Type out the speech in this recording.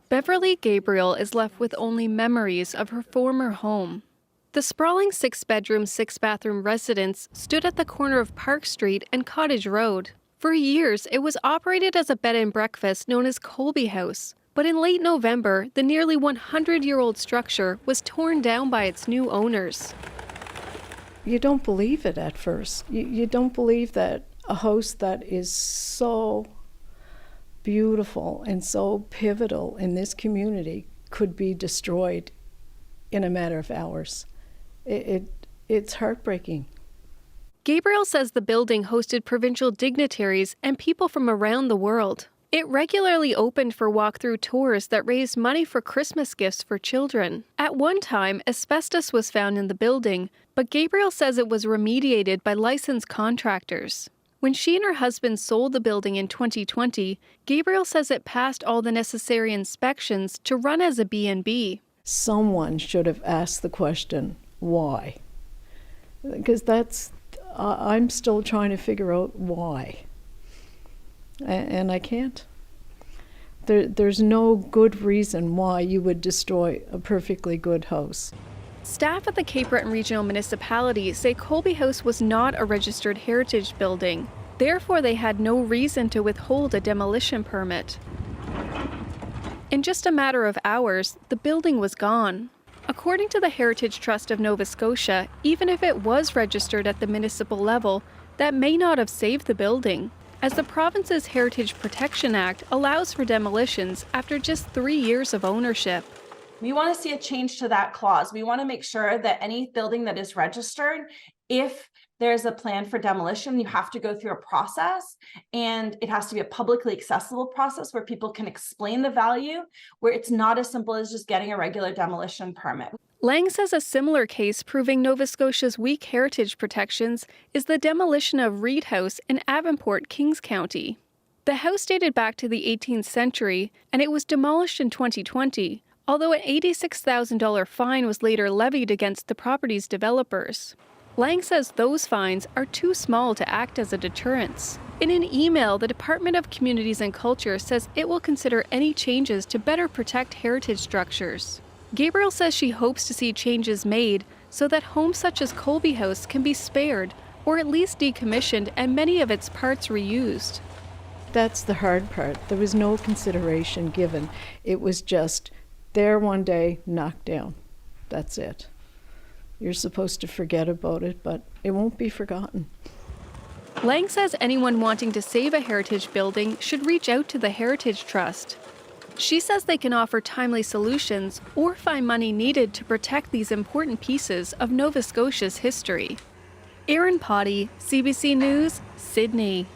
Beverly Gabriel is left with only memories of her former home. The sprawling 6-bedroom, 6-bathroom residence stood at the corner of Park Street and Cottage Road. For years, it was operated as a bed and breakfast known as Colby House. But in late November, the nearly 100-year-old structure was torn down by its new owners. You don't believe it at first. You don't believe that a house that is so beautiful and so pivotal in this community could be destroyed in a matter of hours. It's heartbreaking. Gabriel says the building hosted provincial dignitaries and people from around the world. It regularly opened for walkthrough tours that raised money for Christmas gifts for children. At one time, asbestos was found in the building, but Gabriel says it was remediated by licensed contractors. When she and her husband sold the building in 2020, Gabriel says it passed all the necessary inspections to run as a B&B. Someone should have asked the question, why? Because I'm still trying to figure out why. And I can't. There's no good reason why you would destroy a perfectly good house. Staff at the Cape Breton Regional Municipality say Colby House was not a registered heritage building. Therefore, they had no reason to withhold a demolition permit. In just a matter of hours, the building was gone. According to the Heritage Trust of Nova Scotia, even if it was registered at the municipal level, that may not have saved the building, as the province's Heritage Protection Act allows for demolitions after just 3 years of ownership. We want to see a change to that clause. We want to make sure that any building that is registered, if there's a plan for demolition, you have to go through a process, and it has to be a publicly accessible process where people can explain the value, where it's not as simple as just getting a regular demolition permit. Lang says a similar case proving Nova Scotia's weak heritage protections is the demolition of Reed House in Avonport, Kings County. The house dated back to the 18th century, and it was demolished in 2020, although an $86,000 fine was later levied against the property's developers. Lang says those fines are too small to act as a deterrence. In an email, the Department of Communities and Culture says it will consider any changes to better protect heritage structures. Gabriel says she hopes to see changes made so that homes such as Colby House can be spared or at least decommissioned and many of its parts reused. That's the hard part. There was no consideration given. It was just there one day, knocked down. That's it. You're supposed to forget about it, but it won't be forgotten. Lang says anyone wanting to save a heritage building should reach out to the Heritage Trust. She says they can offer timely solutions or find money needed to protect these important pieces of Nova Scotia's history. Erin Pottie, CBC News, Sydney.